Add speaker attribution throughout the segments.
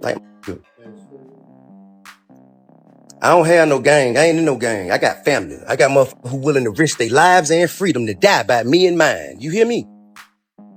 Speaker 1: Like, I don't have no gang. I ain't in no gang. I got family. I got motherfuckers who willing to risk their lives and freedom to die by me and mine. You hear me?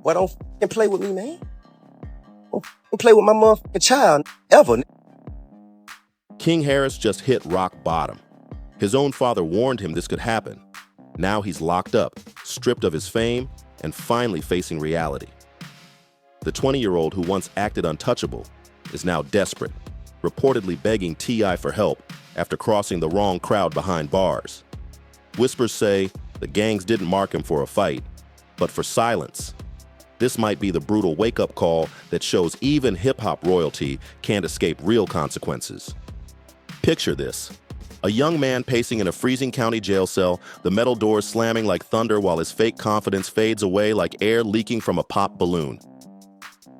Speaker 1: Why don't f***ing play with me, man? Don't f***ing play with my motherfucking child ever.
Speaker 2: King Harris just hit rock bottom. His own father warned him this could happen. Now he's locked up, stripped of his fame, and finally facing reality. The 20-year-old who once acted untouchable is now desperate, reportedly begging T.I. for help after crossing the wrong crowd behind bars. Whispers say the gangs didn't mark him for a fight, but for silence. This might be the brutal wake-up call that shows even hip-hop royalty can't escape real consequences. Picture this. A young man pacing in a freezing county jail cell, the metal doors slamming like thunder while his fake confidence fades away like air leaking from a pop balloon.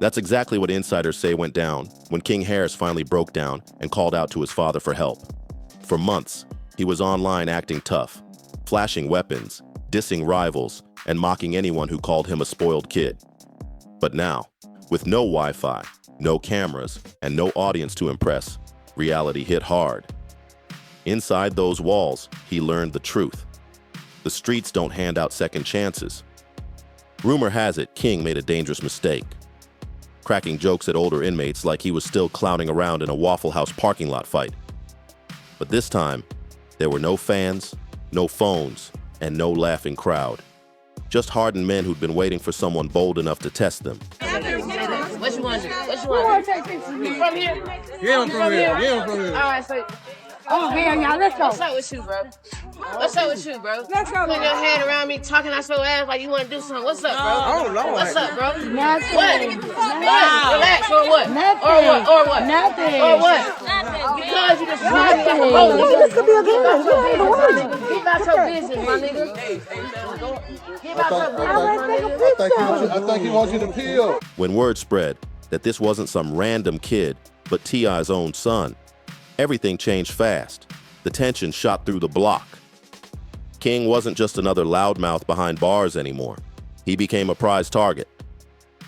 Speaker 2: That's exactly what insiders say went down when King Harris finally broke down and called out to his father for help. For months, he was online acting tough, flashing weapons, dissing rivals, and mocking anyone who called him a spoiled kid. But now, with no Wi-Fi, no cameras, and no audience to impress, reality hit hard. Inside those walls, he learned the truth. The streets don't hand out second chances. Rumor has it King made a dangerous mistake, cracking jokes at older inmates like he was still clowning around in a Waffle House parking lot fight. But this time, there were no fans, no phones, and no laughing crowd. Just hardened men who'd been waiting for someone bold enough to test them.
Speaker 3: What you want to do? What you want to take pictures? You from here?
Speaker 4: Yeah, I'm from here. Yeah, I'm from here.
Speaker 3: All right, so.
Speaker 5: Oh, hell yeah, let's go.
Speaker 3: What's up with you, bro? What's up with you, bro?
Speaker 5: Let's go.
Speaker 3: Putting your hand around me, talking out your ass like you want to do something. What's up, bro?
Speaker 4: Oh, Lord.
Speaker 3: What's up, bro?
Speaker 5: Nothing.
Speaker 3: What? Relax, or what?
Speaker 5: Nothing.
Speaker 3: Or what? Or what?
Speaker 5: Nothing.
Speaker 3: Or what? Because you just tried me like a hoe.
Speaker 5: This could be a good
Speaker 3: Get about your business, my nigga. Get about your business, my nigga.
Speaker 4: I think he wants you to peel.
Speaker 2: When word spread that this wasn't some random kid, but T.I.'s own son, everything changed fast. The tension shot through the block. King wasn't just another loudmouth behind bars anymore. He became a prize target.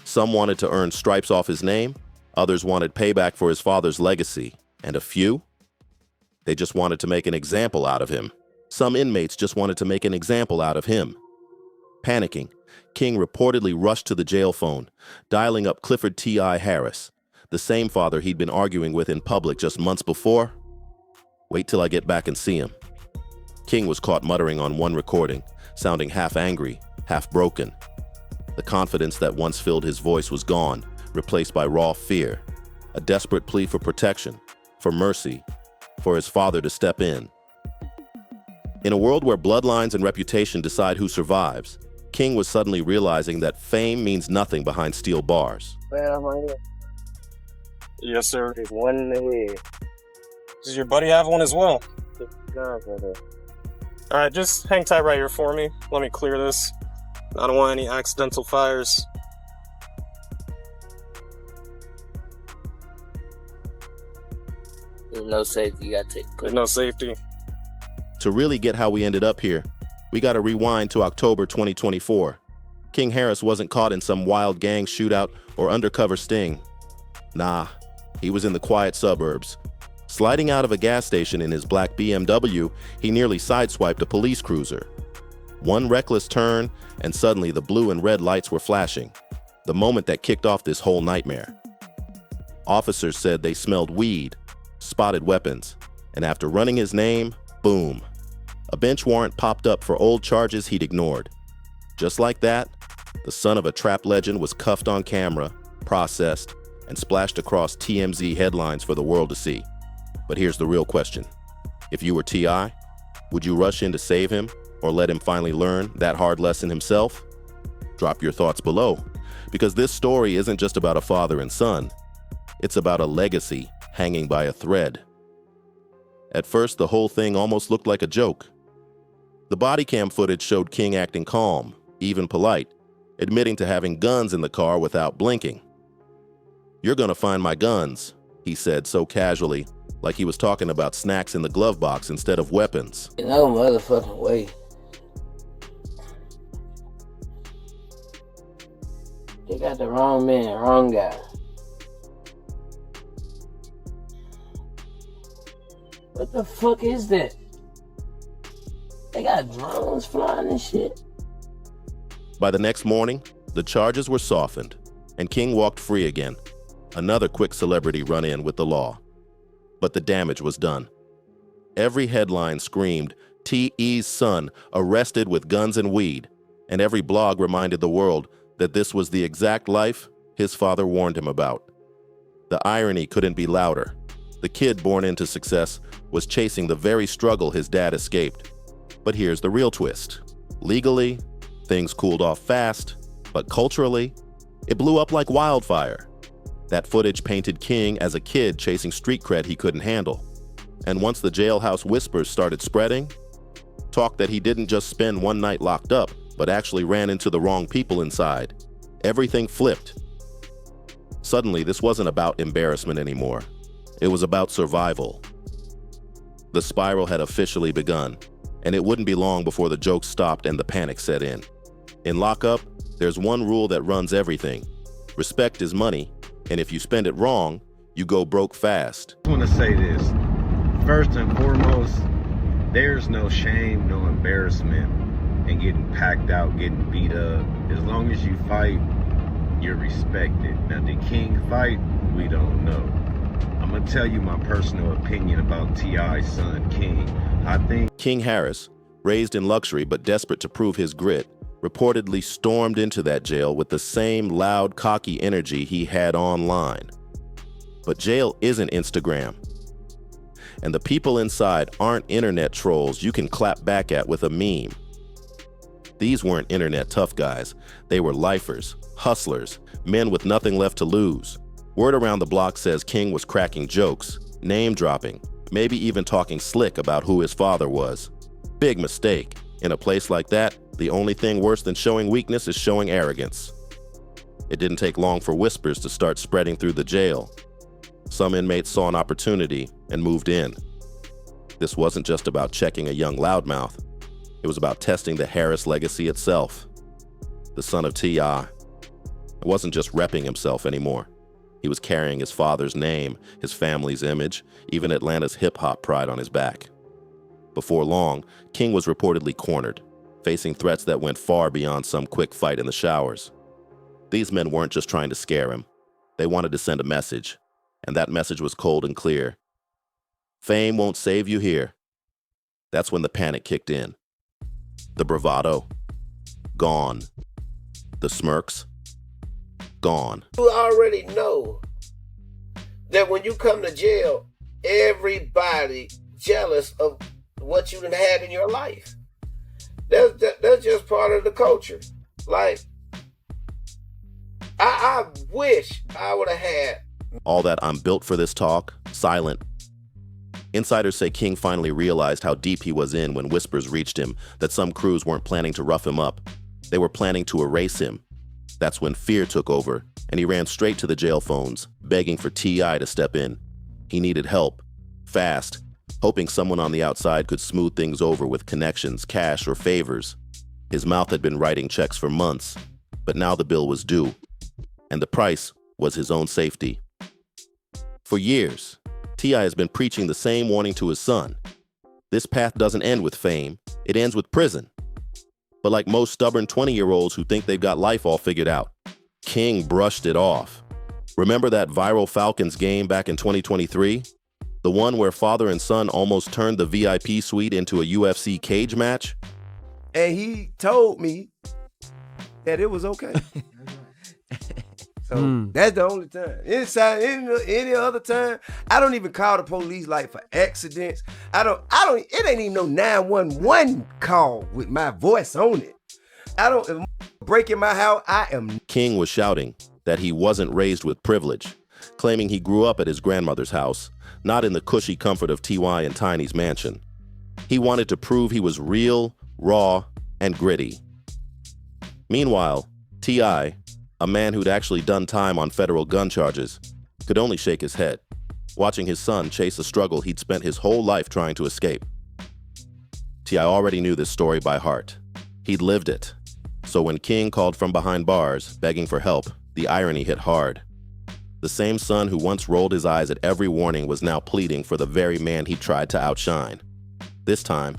Speaker 2: Some wanted to earn stripes off his name, others wanted payback for his father's legacy, and a few, they just wanted to make an example out of him. Some inmates just wanted to make an example out of him. Panicking, King reportedly rushed to the jail phone, dialing up Clifford T.I. Harris, the same father he'd been arguing with in public just months before. Wait till I get back and see him. King was caught muttering on one recording, sounding half angry, half broken. The confidence that once filled his voice was gone, replaced by raw fear, a desperate plea for protection, for mercy, for his father to step in. In a world where bloodlines and reputation decide who survives, King was suddenly realizing that fame means nothing behind steel bars.
Speaker 6: Yes, sir.
Speaker 7: There's one in the head.
Speaker 6: Does your buddy have one as well?
Speaker 7: Guns right there.
Speaker 6: All right, just hang tight right here for me. Let me clear this. I don't want any accidental fires.
Speaker 7: There's no safety. You gotta take.
Speaker 6: There's no safety.
Speaker 2: To really get how we ended up here, we gotta rewind to October 2024. King Harris wasn't caught in some wild gang shootout or undercover sting. Nah, he was in the quiet suburbs. Sliding out of a gas station in his black BMW, he nearly sideswiped a police cruiser. One reckless turn, and suddenly the blue and red lights were flashing, the moment that kicked off this whole nightmare. Officers said they smelled weed, spotted weapons, and after running his name, boom. A bench warrant popped up for old charges he'd ignored. Just like that, the son of a trap legend was cuffed on camera, processed, and splashed across TMZ headlines for the world to see. But here's the real question. If you were T.I., would you rush in to save him or let him finally learn that hard lesson himself? Drop your thoughts below, because this story isn't just about a father and son. It's about a legacy hanging by a thread. At first, the whole thing almost looked like a joke. The body cam footage showed King acting calm, even polite, admitting to having guns in the car without blinking. "You're gonna find my guns," he said so casually, like he was talking about snacks in the glove box instead of weapons.
Speaker 7: No motherfucking way. They got the wrong man, wrong guy. What the fuck is that? They got drones flying and shit.
Speaker 2: By the next morning, the charges were softened, and King walked free again. Another quick celebrity run-in with the law. But the damage was done. Every headline screamed, T.E.'s son arrested with guns and weed, and every blog reminded the world that this was the exact life his father warned him about. The irony couldn't be louder. The kid born into success was chasing the very struggle his dad escaped. But here's the real twist. Legally, things cooled off fast, but culturally, it blew up like wildfire. That footage painted King as a kid chasing street cred he couldn't handle. And once the jailhouse whispers started spreading, talk that he didn't just spend one night locked up, but actually ran into the wrong people inside, everything flipped. Suddenly, this wasn't about embarrassment anymore. It was about survival. The spiral had officially begun, and it wouldn't be long before the jokes stopped and the panic set in. In lockup, there's one rule that runs everything. Respect is money, and if you spend it wrong, you go broke fast.
Speaker 8: I want to say this. First and foremost, there's no shame, no embarrassment in getting packed out, getting beat up. As long as you fight, you're respected. Now, did King fight? We don't know. I'm going to tell you my personal opinion about T.I.'s son, King. I think
Speaker 2: King Harris, raised in luxury but desperate to prove his grit, reportedly stormed into that jail with the same loud, cocky energy he had online. But jail isn't Instagram. And the people inside aren't internet trolls you can clap back at with a meme. These weren't internet tough guys. They were lifers, hustlers, men with nothing left to lose. Word around the block says King was cracking jokes, name-dropping, maybe even talking slick about who his father was. Big mistake. In a place like that, the only thing worse than showing weakness is showing arrogance. It didn't take long for whispers to start spreading through the jail. Some inmates saw an opportunity and moved in. This wasn't just about checking a young loudmouth. It was about testing the Harris legacy itself. The son of T.I. wasn't just repping himself anymore. He was carrying his father's name, his family's image, even Atlanta's hip-hop pride on his back. Before long, King was reportedly cornered, facing threats that went far beyond some quick fight in the showers. These men weren't just trying to scare him. They wanted to send a message, and that message was cold and clear. Fame won't save you here. That's when the panic kicked in. The bravado, gone. The smirks, gone.
Speaker 9: You already know that when you come to jail, everybody jealous of what you done had in your life. That's just part of the culture. Like, I wish I would have had
Speaker 2: all that I'm built for this talk, silent. Insiders say King finally realized how deep he was in when whispers reached him that some crews weren't planning to rough him up. They were planning to erase him. That's when fear took over, and he ran straight to the jail phones, begging for T.I. to step in. He needed help, fast, hoping someone on the outside could smooth things over with connections, cash, or favors. His mouth had been writing checks for months, but now the bill was due, and the price was his own safety. For years, T.I. has been preaching the same warning to his son. This path doesn't end with fame, it ends with prison. But like most stubborn 20-year-olds who think they've got life all figured out, King brushed it off. Remember that viral Falcons game back in 2023? The one where father and son almost turned the VIP suite into a UFC cage match?
Speaker 1: And he told me that it was okay. So that's the only time. Any other time, I don't even call the police like for accidents. It ain't even no 911 call with my voice on it. If breaking my house, I am.
Speaker 2: King was shouting that he wasn't raised with privilege, claiming he grew up at his grandmother's house, not in the cushy comfort of T.Y. and Tiny's mansion. He wanted to prove he was real, raw, and gritty. Meanwhile, T.I., a man who'd actually done time on federal gun charges, could only shake his head, watching his son chase a struggle he'd spent his whole life trying to escape. T.I. already knew this story by heart. He'd lived it. So when King called from behind bars, begging for help, the irony hit hard. The same son who once rolled his eyes at every warning was now pleading for the very man he tried to outshine. This time,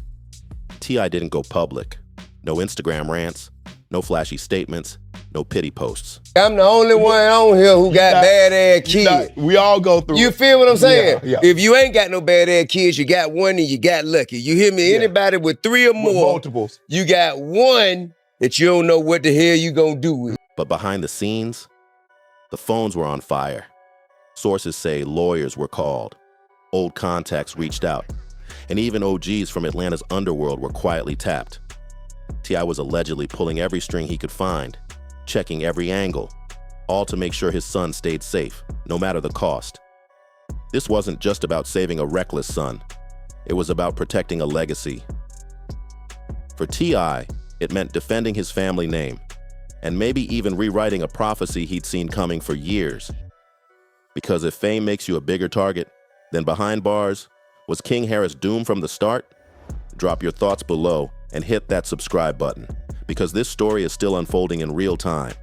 Speaker 2: T.I. didn't go public. No Instagram rants, no flashy statements, no pity posts.
Speaker 1: I'm the only one on here who got bad-ass kids.
Speaker 4: We all go through
Speaker 1: You
Speaker 4: it.
Speaker 1: feel what I'm saying?
Speaker 4: Yeah.
Speaker 1: If you ain't got no bad-ass kids, you got one and you got lucky. You hear me?
Speaker 4: Yeah.
Speaker 1: Anybody with 3 or
Speaker 4: With
Speaker 1: more,
Speaker 4: multiples.
Speaker 1: you got one that you don't know what the hell you gonna do with.
Speaker 2: But behind the scenes, the phones were on fire. Sources say lawyers were called, old contacts reached out, and even OGs from Atlanta's underworld were quietly tapped. T.I. was allegedly pulling every string he could find, checking every angle, all to make sure his son stayed safe, no matter the cost. This wasn't just about saving a reckless son. It was about protecting a legacy. For T.I., it meant defending his family name, and maybe even rewriting a prophecy he'd seen coming for years. Because if fame makes you a bigger target, then behind bars, was King Harris doomed from the start? Drop your thoughts below and hit that subscribe button, because this story is still unfolding in real time.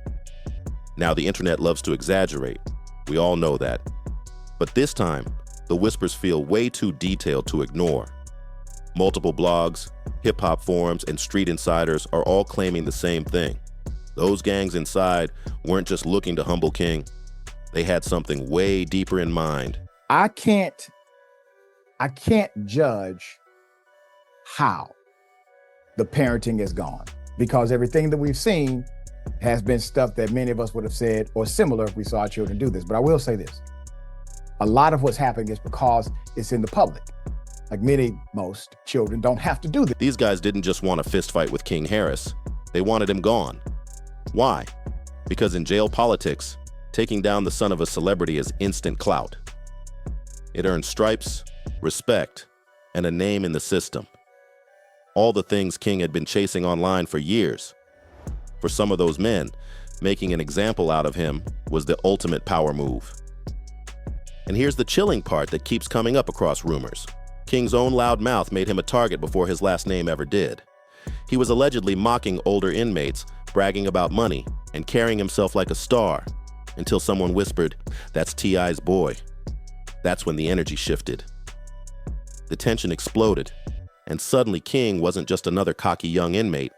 Speaker 2: Now, the internet loves to exaggerate. We all know that. But this time, the whispers feel way too detailed to ignore. Multiple blogs, hip-hop forums, and street insiders are all claiming the same thing. Those gangs inside weren't just looking to humble King. They had something way deeper in mind.
Speaker 10: I can't judge how the parenting is gone, because everything that we've seen has been stuff that many of us would have said or similar if we saw our children do this. But I will say this, a lot of what's happening is because it's in the public. Like most children don't have to do this.
Speaker 2: These guys didn't just want a fist fight with King Harris. They wanted him gone. Why? Because in jail politics, taking down the son of a celebrity is instant clout. It earns stripes, respect, and a name in the system. All the things King had been chasing online for years. For some of those men, making an example out of him was the ultimate power move. And here's the chilling part that keeps coming up across rumors. King's own loud mouth made him a target before his last name ever did. He was allegedly mocking older inmates, bragging about money, and carrying himself like a star, until someone whispered, "That's T.I.'s boy." That's when the energy shifted. The tension exploded, and suddenly King wasn't just another cocky young inmate.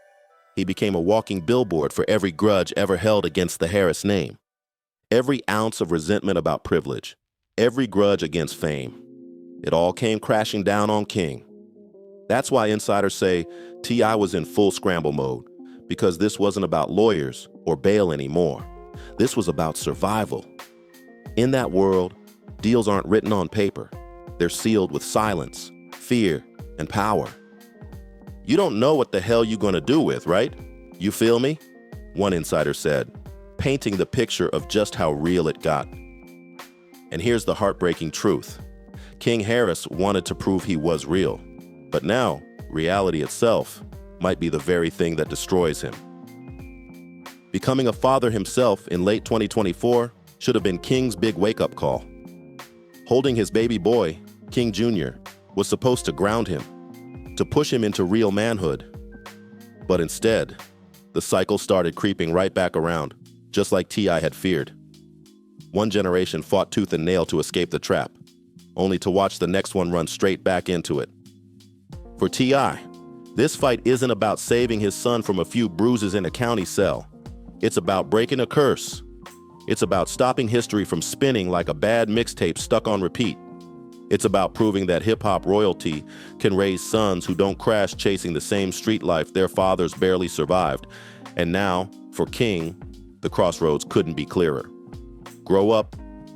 Speaker 2: He became a walking billboard for every grudge ever held against the Harris name. Every ounce of resentment about privilege, every grudge against fame. It all came crashing down on King. That's why insiders say T.I. was in full scramble mode, because this wasn't about lawyers or bail anymore. This was about survival. In that world, deals aren't written on paper. They're sealed with silence, fear, and power. You don't know what the hell you're gonna do with, right? You feel me? One insider said, painting the picture of just how real it got. And here's the heartbreaking truth. King Harris wanted to prove he was real, but now reality itself might be the very thing that destroys him. Becoming a father himself in late 2024 should have been King's big wake-up call. Holding his baby boy, King Jr., was supposed to ground him, to push him into real manhood. But instead, the cycle started creeping right back around, just like T.I. had feared. One generation fought tooth and nail to escape the trap, only to watch the next one run straight back into it. For T.I., this fight isn't about saving his son from a few bruises in a county cell. It's about breaking a curse. It's about stopping history from spinning like a bad mixtape stuck on repeat. It's about proving that hip-hop royalty can raise sons who don't crash chasing the same street life their fathers barely survived. And now, for King, the crossroads couldn't be clearer. Grow up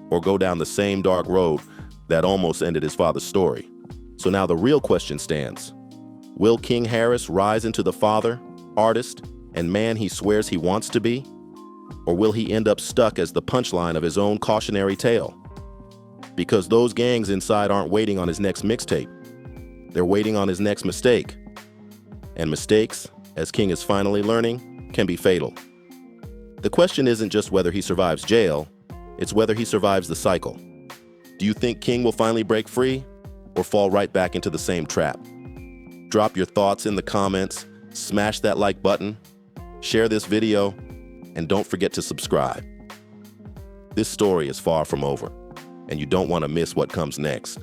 Speaker 2: or go down the same dark road that almost ended his father's story. So now the real question stands. Will King Harris rise into the father, artist, and man he swears he wants to be? Or will he end up stuck as the punchline of his own cautionary tale? Because those gangs inside aren't waiting on his next mixtape. They're waiting on his next mistake. And mistakes, as King is finally learning, can be fatal. The question isn't just whether he survives jail, it's whether he survives the cycle. Do you think King will finally break free or fall right back into the same trap? Drop your thoughts in the comments, smash that like button, share this video, and don't forget to subscribe. This story is far from over, and you don't want to miss what comes next.